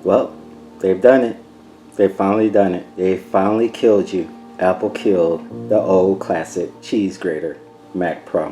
Well, they've done it. They've finally done it. They finally killed you. Apple killed the old classic cheese grater Mac Pro.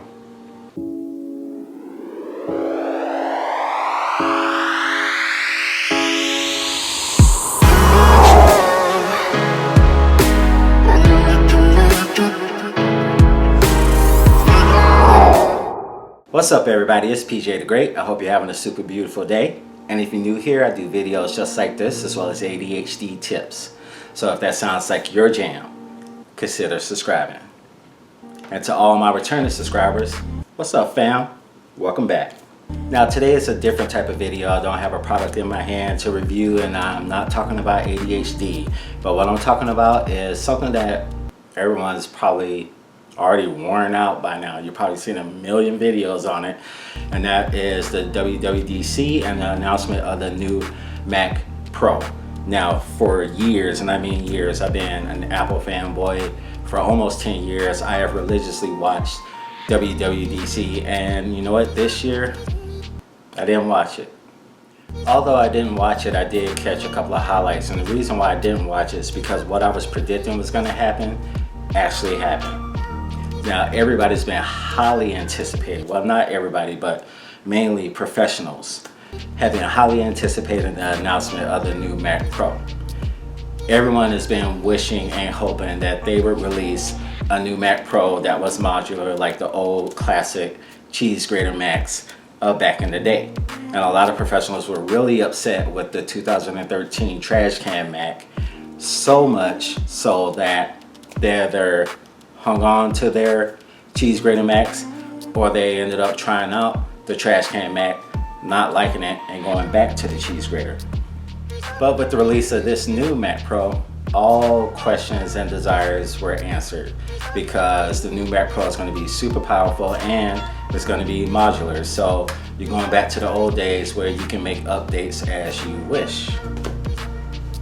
What's up everybody, it's PJ the Great. I hope you're having a super beautiful day. And if you're new here, I do videos just like this as well as ADHD tips. So if that sounds like your jam, consider subscribing. And to all my returning subscribers, what's up fam? Welcome back. Now today is a different type of video. I don't have a product in my hand to review and I'm not talking about ADHD. But what I'm talking about is something that everyone's probably already worn out by now. You've probably seen a million videos on it, and that is the WWDC and the announcement of the new Mac Pro. Now for years, and I mean years, I've been an Apple fanboy for almost 10 years. I have religiously watched WWDC, and you know what, this year I didn't watch it. Although I didn't watch it, I did catch a couple of highlights, and the reason why I didn't watch it is because what I was predicting was going to happen actually happened. Now everybody's been highly anticipated, well not everybody, but mainly professionals have been highly anticipating the announcement of the new Mac Pro. Everyone has been wishing and hoping that they would release a new Mac Pro that was modular like the old classic cheese grater Macs back in the day. And a lot of professionals were really upset with the 2013 trash can Mac, so much so that they're hung on to their cheese grater Macs, or they ended up trying out the trash can Mac, not liking it and going back to the cheese grater. But with the release of this new Mac Pro, all questions and desires were answered, because the new Mac Pro is going to be super powerful and it's going to be modular. So you're going back to the old days where you can make updates as you wish,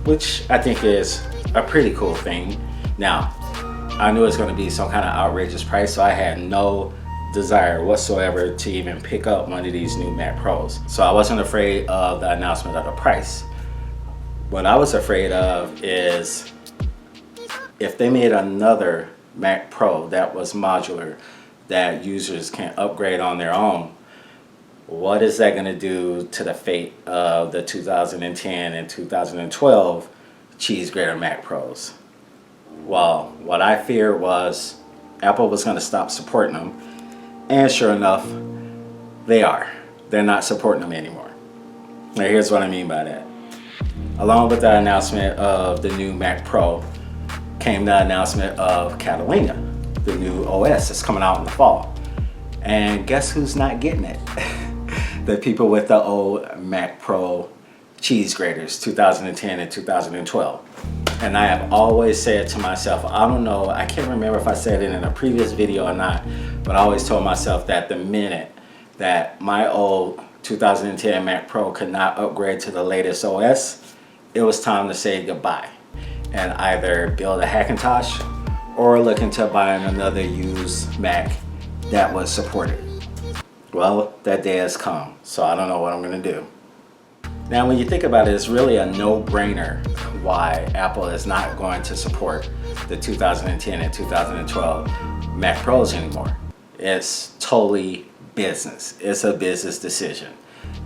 which I think is a pretty cool thing. Now I knew it was going to be some kind of outrageous price, so I had no desire whatsoever to even pick up one of these new Mac Pros. So I wasn't afraid of the announcement of the price. What I was afraid of is if they made another Mac Pro that was modular, that users can upgrade on their own, what is that going to do to the fate of the 2010 and 2012 cheese grater Mac Pros? Well, what I feared was Apple was going to stop supporting them, and sure enough, they are. They're not supporting them anymore. Now here's what I mean by that. Along with the announcement of the new Mac Pro came the announcement of Catalina, the new OS that's coming out in the fall. And guess who's not getting it? The people with the old Mac Pro cheese graters, 2010 and 2012. And I have always said to myself, I don't know, I can't remember if I said it in a previous video or not, but I always told myself that the minute that my old 2010 Mac Pro could not upgrade to the latest OS, it was time to say goodbye and either build a Hackintosh or look into buying another used Mac that was supported. Well, that day has come, so I don't know what I'm going to do. Now when you think about it, it's really a no-brainer why Apple is not going to support the 2010 and 2012 Mac Pros anymore. It's totally business. It's a business decision.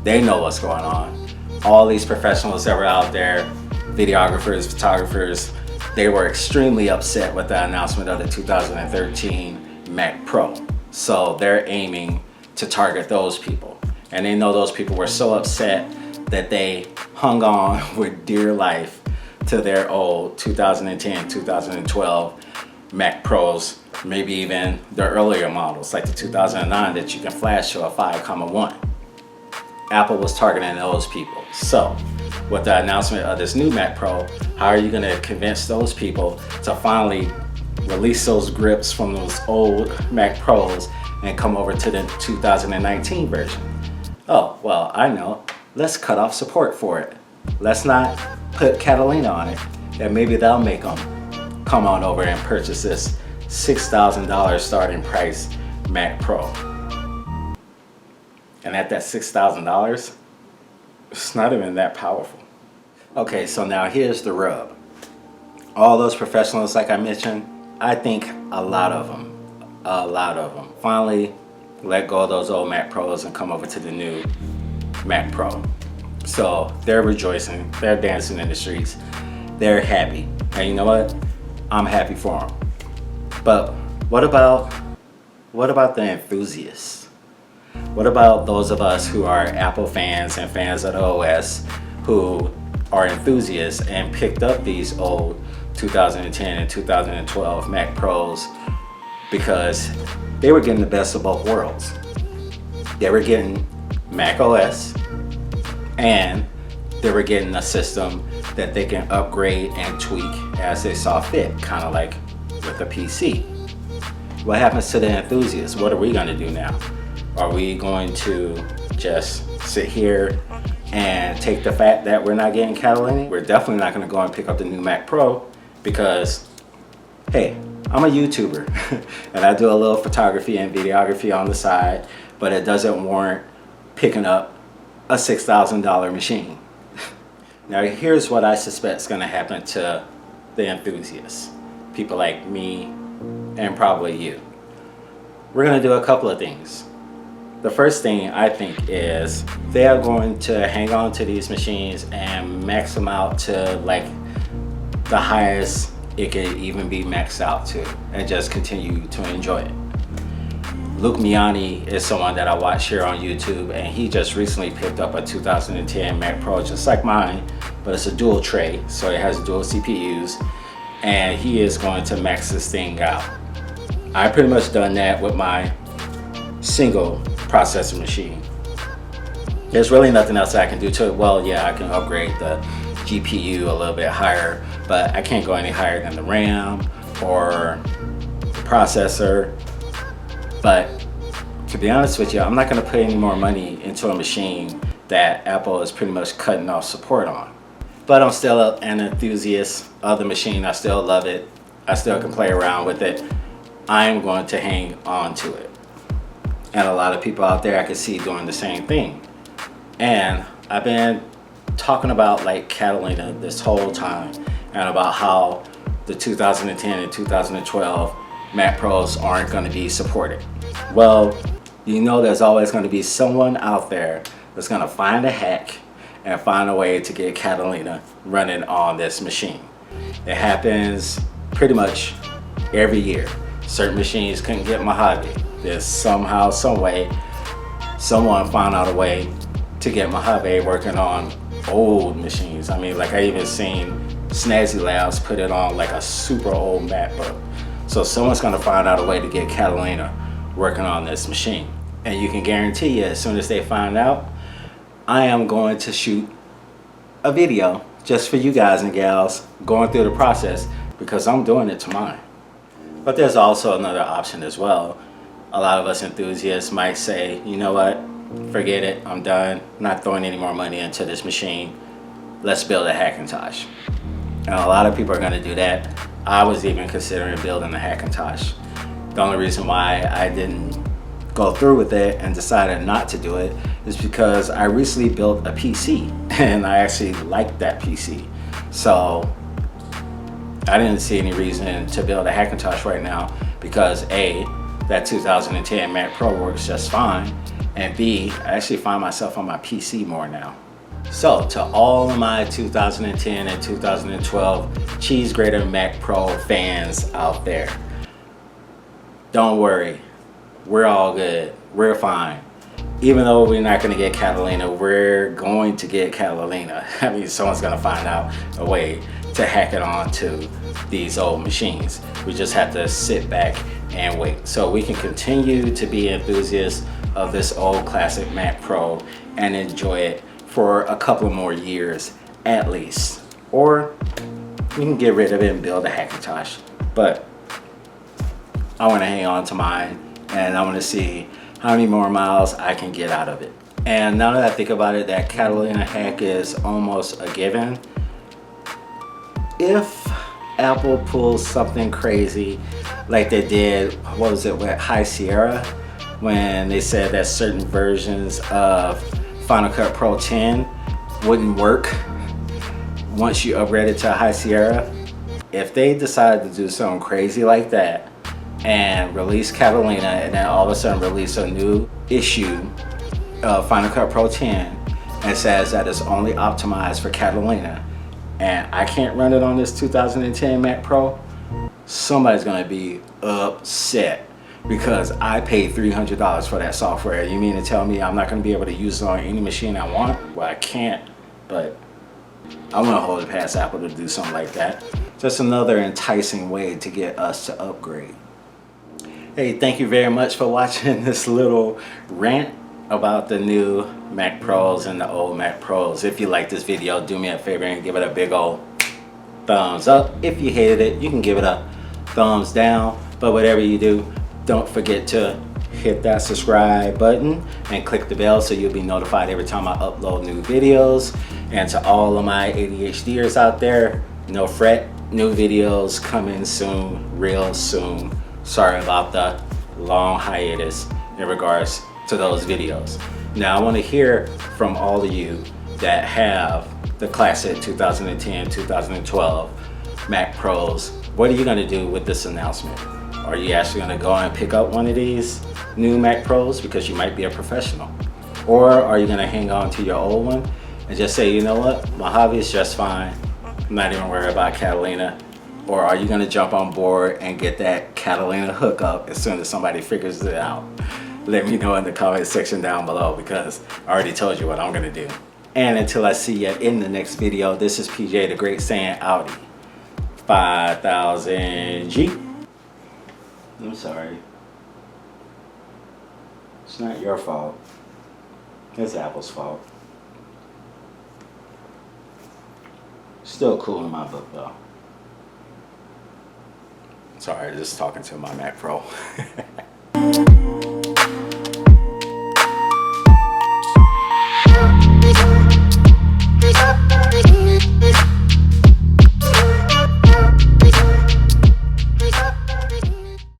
They know what's going on. All these professionals that were out there, videographers, photographers, they were extremely upset with the announcement of the 2013 Mac Pro. So they're aiming to target those people. And they know those people were so upset that they hung on with dear life to their old 2010, 2012 Mac Pros, maybe even their earlier models like the 2009 that you can flash to a 5.1. Apple was targeting those people. So with the announcement of this new Mac Pro, how are you going to convince those people to finally release those grips from those old Mac Pros and come over to the 2019 version? Oh, well, I know. Let's cut off support for it. Let's not put Catalina on it, and maybe that'll make them come on over and purchase this $6,000 starting price Mac Pro. And at that $6,000, it's not even that powerful. Okay, so now here's the rub. All those professionals like I mentioned, I think a lot of them finally let go of those old Mac Pros and come over to the new Mac Pro. So they're rejoicing, they're dancing in the streets, they're happy. And you know what? I'm happy for them. But what about the enthusiasts? What about those of us who are Apple fans and fans of the OS who are enthusiasts and picked up these old 2010 and 2012 Mac Pros because they were getting the best of both worlds. They were getting Mac OS and they were getting a system that they can upgrade and tweak as they saw fit, kind of like with a PC. What happens to the enthusiasts? What are we going to do now? Are we going to just sit here and take the fact that we're not getting Catalina? We're definitely not going to go and pick up the new Mac Pro because, hey, I'm a YouTuber and I do a little photography and videography on the side, but it doesn't warrant picking up a $6,000 machine. Now here's what I suspect is going to happen to the enthusiasts, people like me and probably you. We're going to do a couple of things. The first thing I think is they are going to hang on to these machines and max them out to like the highest it can even be maxed out to and just continue to enjoy it. Luke Miani is someone that I watch here on YouTube, and he just recently picked up a 2010 Mac Pro just like mine, but it's a dual tray, so it has dual CPUs, and he is going to max this thing out. I pretty much done that with my single processor machine. There's really nothing else I can do to it. Well, yeah, I can upgrade the GPU a little bit higher, but I can't go any higher than the RAM or the processor. But to be honest with you, I'm not going to put any more money into a machine that Apple is pretty much cutting off support on. But I'm still an enthusiast of the machine. I still love it. I still can play around with it. I'm going to hang on to it. And a lot of people out there I can see doing the same thing. And I've been talking about like Catalina this whole time and about how the 2010 and 2012 Mac Pros aren't going to be supported. Well, you know there's always going to be someone out there that's going to find a hack and find a way to get Catalina running on this machine. It happens pretty much every year. Certain machines couldn't get Mojave. There's somehow, some way, someone found out a way to get Mojave working on old machines. I mean, like I even seen Snazzy Labs put it on like a super old MacBook. So someone's gonna find out a way to get Catalina working on this machine. And you can guarantee you, as soon as they find out, I am going to shoot a video just for you guys and gals going through the process because I'm doing it to mine. But there's also another option as well. A lot of us enthusiasts might say, you know what, forget it, I'm done. I'm not throwing any more money into this machine. Let's build a Hackintosh. And a lot of people are gonna do that. I was even considering building a Hackintosh. The only reason why I didn't go through with it and decided not to do it is because I recently built a PC and I actually liked that PC. So I didn't see any reason to build a Hackintosh right now because A, that 2010 Mac Pro works just fine, and B, I actually find myself on my PC more now. So to all of my 2010 and 2012 cheese grater Mac Pro fans out there, don't worry, we're all good, we're fine. Even though we're not gonna get Catalina, we're going to get Catalina. I mean, someone's gonna find out a way to hack it onto these old machines. We just have to sit back and wait. So we can continue to be enthusiasts of this old classic Mac Pro and enjoy it for a couple more years at least. Or we can get rid of it and build a Hackintosh. But I want to hang on to mine and I want to see how many more miles I can get out of it. And now that I think about it, that Catalina hack is almost a given. If Apple pulls something crazy like they did, what was it, with High Sierra, when they said that certain versions of Final Cut Pro 10 wouldn't work once you upgrade it to a High Sierra, if they decide to do something crazy like that and release Catalina and then all of a sudden release a new issue of Final Cut Pro 10 and says that it's only optimized for Catalina and I can't run it on this 2010 Mac Pro, somebody's gonna be upset because I paid $300 for that software. You mean to tell me I'm not gonna be able to use it on any machine I want? Well, I can't, but I want to hold it past Apple to do something like that. Just another enticing way to get us to upgrade. Hey, thank you very much for watching this little rant about the new Mac Pros and the old Mac Pros. If you like this video, do me a favor and give it a big old thumbs up. If you hated it, you can give it a thumbs down. But whatever you do, don't forget to hit that subscribe button and click the bell so you'll be notified every time I upload new videos. And to all of my ADHDers out there, no fret, new videos coming soon, real soon. Sorry about the long hiatus in regards to those videos. Now I want to hear from all of you that have the classic 2010, 2012 Mac Pros. What are you going to do with this announcement? Are you actually going to go and pick up one of these new Mac Pros because you might be a professional? Or are you going to hang on to your old one and just say, you know what, my hobby is just fine, I'm not even worried about Catalina? Or are you going to jump on board and get that Catalina hookup as soon as somebody figures it out? Let me know in the comment section down below because I already told you what I'm going to do. And until I see you in the next video, this is PJ the Great saying Audi 5000G. I'm sorry. It's not your fault. It's Apple's fault. Still cool in my book though. Sorry, just talking to my Mac Pro.